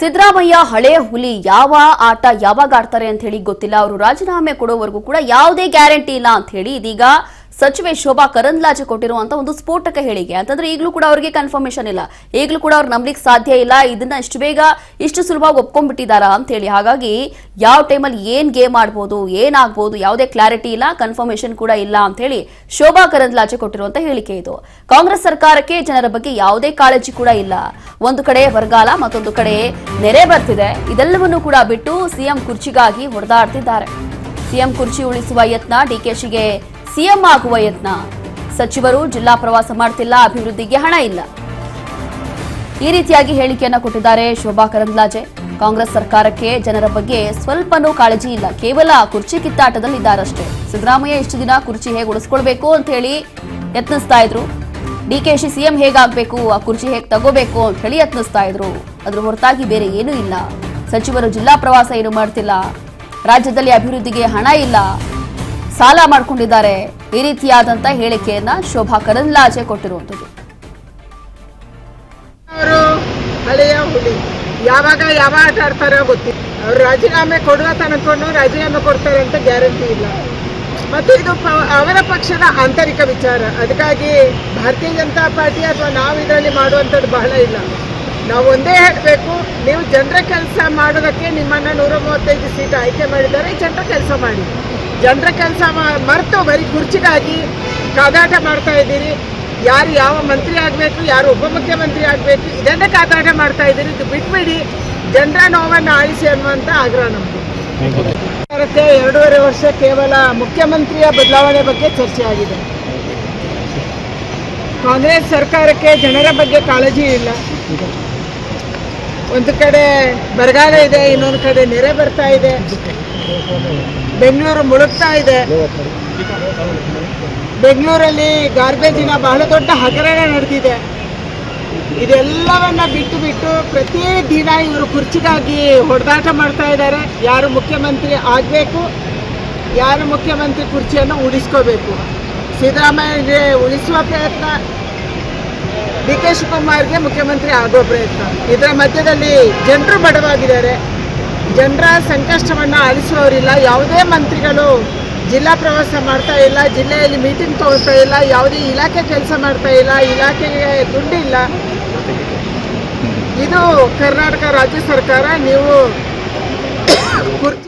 ಸಿದ್ದರಾಮಯ್ಯ ಹಳೆ ಹುಲಿ ಯಾವ ಆಟ ಯಾವಾಗ ಆಡ್ತಾರೆ ಅಂತ ಹೇಳಿ ಗೊತ್ತಿಲ್ಲ. ಅವರು ರಾಜೀನಾಮೆ ಕೊಡೋವರೆಗೂ ಕೂಡ ಯಾವುದೇ ಗ್ಯಾರಂಟಿ ಇಲ್ಲ ಅಂತ ಹೇಳಿ ಇದೀಗ ಸಚಿವೆ ಶೋಭಾ ಕರಂದ್ಲಾಜೆ ಕೊಟ್ಟಿರುವಂತ ಒಂದು ಸ್ಫೋಟಕ ಹೇಳಿಕೆ. ಅಂತಂದ್ರೆ ಈಗಲೂ ಕೂಡ ಅವರಿಗೆ ಕನ್ಫರ್ಮೇಷನ್ ಇಲ್ಲ, ಈಗಲೂ ಕೂಡ ಅವ್ರು ನಂಬಲಿಕ್ಕೆ ಸಾಧ್ಯ ಇಲ್ಲ. ಇದನ್ನ ಇಷ್ಟು ಬೇಗ ಇಷ್ಟು ಸುಲಭವಾಗಿ ಒಪ್ಕೊಂಡ್ಬಿಟ್ಟಿದಾರಾ ಅಂತ ಹೇಳಿ. ಹಾಗಾಗಿ ಯಾವ ಟೈಮಲ್ಲಿ ಏನ್ ಗೇಮ್ ಆಡ್ಬೋದು, ಏನಾಗ್ಬೋದು, ಯಾವುದೇ ಕ್ಲಾರಿಟಿ ಇಲ್ಲ, ಕನ್ಫರ್ಮೇಷನ್ ಕೂಡ ಇಲ್ಲ ಅಂತ ಹೇಳಿ ಶೋಭಾ ಕರಂದ್ಲಾಜೆ ಕೊಟ್ಟಿರುವಂತ ಹೇಳಿಕೆ ಇದು. ಕಾಂಗ್ರೆಸ್ ಸರ್ಕಾರಕ್ಕೆ ಜನರ ಬಗ್ಗೆ ಯಾವುದೇ ಕಾಳಜಿ ಕೂಡ ಇಲ್ಲ. ಒಂದು ಕಡೆ ಬರಗಾಲ, ಮತ್ತೊಂದು ಕಡೆ ನೆರೆ ಬರ್ತಿದೆ. ಇದೆಲ್ಲವನ್ನೂ ಕೂಡ ಬಿಟ್ಟು ಸಿಎಂ ಕುರ್ಚಿಗಾಗಿ ಹೊಡೆದಾಡ್ತಿದ್ದಾರೆ. ಸಿಎಂ ಕುರ್ಚಿ ಉಳಿಸುವ ಯತ್ನ, ಡಿಕೆಶಿಗೆ ಸಿಎಂ ಆಗುವ ಯತ್ನ. ಸಚಿವರು ಜಿಲ್ಲಾ ಪ್ರವಾಸ ಮಾಡ್ತಿಲ್ಲ, ಅಭಿವೃದ್ಧಿಗೆ ಹಣ ಇಲ್ಲ. ಈ ರೀತಿಯಾಗಿ ಹೇಳಿಕೆಯನ್ನ ಕೊಟ್ಟಿದ್ದಾರೆ ಶೋಭಾ ಕರಂದ್ಲಾಜೆ. ಕಾಂಗ್ರೆಸ್ ಸರ್ಕಾರಕ್ಕೆ ಜನರ ಬಗ್ಗೆ ಸ್ವಲ್ಪನೂ ಕಾಳಜಿ ಇಲ್ಲ, ಕೇವಲ ಕುರ್ಚಿ ಕಿತ್ತಾಟದಲ್ಲಿದ್ದಾರಷ್ಟೇ. ಸಿದ್ದರಾಮಯ್ಯ ಇಷ್ಟು ದಿನ ಕುರ್ಚಿ ಹೇಗೆ ಉಳಿಸ್ಕೊಳ್ಬೇಕು ಅಂತ ಹೇಳಿ ಯತ್ನಿಸ್ತಾ ಇದ್ರು. ಡಿಕೆಶಿ ಸಿಎಂ ಹೇಗಾಗಬೇಕು, ಆ ಕುರ್ಚಿ ಹೇಗೆ ತಗೋಬೇಕು ಅಂತ ಹೇಳಿ ಯತ್ನಿಸ್ತಾ ಇದ್ರು. ಅದ್ರ ಹೊರತಾಗಿ ಬೇರೆ ಏನೂ ಇಲ್ಲ. ಸಚಿವರು ಜಿಲ್ಲಾ ಪ್ರವಾಸ ಏನು ಮಾಡ್ತಿಲ್ಲ, ರಾಜ್ಯದಲ್ಲಿ ಅಭಿವೃದ್ಧಿಗೆ ಹಣ ಇಲ್ಲ, ಸಾಲ ಮಾಡಿಕೊಂಡಿದ್ದಾರೆ. ಈ ರೀತಿಯಾದಂತ ಹೇಳಿಕೆಯನ್ನ ಶೋಭಾ ಕರಂದ್ಲಾಜೆ ಕೊಟ್ಟಿರುವಂತದ್ದು. ಅವರು ಹಳೆಯ ಹುಲಿ, ಯಾವಾಗ ಯಾವ ಆಟ ಆಡ್ತಾರೋ ಗೊತ್ತಿಲ್ಲ. ಅವರು ರಾಜೀನಾಮೆ ಕೊಡುವ ತನಕೊಂಡು ರಾಜೀನಾಮೆ ಕೊಡ್ತಾರೆ ಅಂತ ಗ್ಯಾರಂಟಿ ಇಲ್ಲ. ಮತ್ತು ಇದು ಅವರ ಪಕ್ಷದ ಆಂತರಿಕ ವಿಚಾರ. ಅದಕ್ಕಾಗಿ ಭಾರತೀಯ ಜನತಾ ಪಾರ್ಟಿ ಅಥವಾ ನಾವು ಇದರಲ್ಲಿ ಮಾಡುವಂಥದ್ದು ಬಹಳ ಇಲ್ಲ. ನಾವು ಒಂದೇ ಹೇಳಬೇಕು, ನೀವು ಜನರ ಕೆಲಸ ಮಾಡೋದಕ್ಕೆ ನಿಮ್ಮನ್ನು 135 ಸೀಟ್ ಆಯ್ಕೆ ಮಾಡಿದ್ದಾರೆ. ಜನರ ಕೆಲಸ ಮಾಡಿ. ಜನರ ಕೆಲಸ ಮರೆತು ಬರೀ ಕುರ್ಚಿಗಾಗಿ ಕಾದಾಟ ಮಾಡ್ತಾ ಇದ್ದೀರಿ. ಯಾರು ಯಾವ ಮಂತ್ರಿ ಆಗಬೇಕು, ಯಾರು ಉಪಮುಖ್ಯಮಂತ್ರಿ ಆಗಬೇಕು, ಇದನ್ನೇ ಕಾದಾಟ ಮಾಡ್ತಾ ಇದ್ದೀರಿ. ಇದು ಬಿಟ್ಬಿಡಿ, ಜನರ ನೋವನ್ನು ಆಳಿಸಿ ಅನ್ನುವಂಥ ಆಗ್ರಹ ನಮ್ಮದು. 2.5 ವರ್ಷ ಕೇವಲ ಮುಖ್ಯಮಂತ್ರಿಯ ಬದಲಾವಣೆ ಬಗ್ಗೆ ಚರ್ಚೆ ಆಗಿದೆ. ಕಾಂಗ್ರೆಸ್ ಸರ್ಕಾರಕ್ಕೆ ಜನರ ಬಗ್ಗೆ ಕಾಳಜಿ ಇಲ್ಲ. ಒಂದು ಕಡೆ ಬರಗಾಲ ಇದೆ, ಇನ್ನೊಂದು ಕಡೆ ನೆರೆ ಬರ್ತಾ ಇದೆ, ಬೆಂಗಳೂರು ಮುಳುಗ್ತಾ ಇದೆ. ಬೆಂಗಳೂರಲ್ಲಿ ಗಾರ್ಬೇಜಿನ ಬಹಳ ದೊಡ್ಡ ಹಗರಣ ನಡೆದಿದೆ. ಇದೆಲ್ಲವನ್ನ ಬಿಟ್ಟು ಪ್ರತಿದಿನ ಇವರು ಕುರ್ಚಿಗಾಗಿ ಹೊಡೆದಾಟ ಮಾಡ್ತಾ ಇದ್ದಾರೆ. ಯಾರು ಮುಖ್ಯಮಂತ್ರಿ ಆಗಬೇಕು, ಯಾರು ಮುಖ್ಯಮಂತ್ರಿ ಕುರ್ಚಿಯನ್ನು ಉಳಿಸ್ಕೋಬೇಕು. ಸಿದ್ದರಾಮಯ್ಯಗೆ ಉಳಿಸುವ ಪ್ರಯತ್ನ, ಡಿ ಕೆ ಶಿವಕುಮಾರ್ಗೆ ಮುಖ್ಯಮಂತ್ರಿ ಆಗೋ ಪ್ರಯತ್ನ. ಇದರ ಮಧ್ಯದಲ್ಲಿ ಜನರು ಬಡವಾಗಿದ್ದಾರೆ. ಜನರ ಸಂಕಷ್ಟವನ್ನು ಆಲಿಸುವವರಿಲ್ಲ. ಯಾವುದೇ ಮಂತ್ರಿಗಳು ಜಿಲ್ಲಾ ಪ್ರವಾಸ ಮಾಡ್ತಾ ಇಲ್ಲ, ಜಿಲ್ಲೆಯಲ್ಲಿ ಮೀಟಿಂಗ್ ತಗೊಳ್ತಾ ಇಲ್ಲ, ಯಾವುದೇ ಇಲಾಖೆ ಕೆಲಸ ಮಾಡ್ತಾ ಇಲ್ಲ, ಇಲಾಖೆಗೆ ದುಡ್ಡಿಲ್ಲ. ಇದು ಕರ್ನಾಟಕ ರಾಜ್ಯ ಸರ್ಕಾರ. ನೀವು ಕುರ್ಚಿ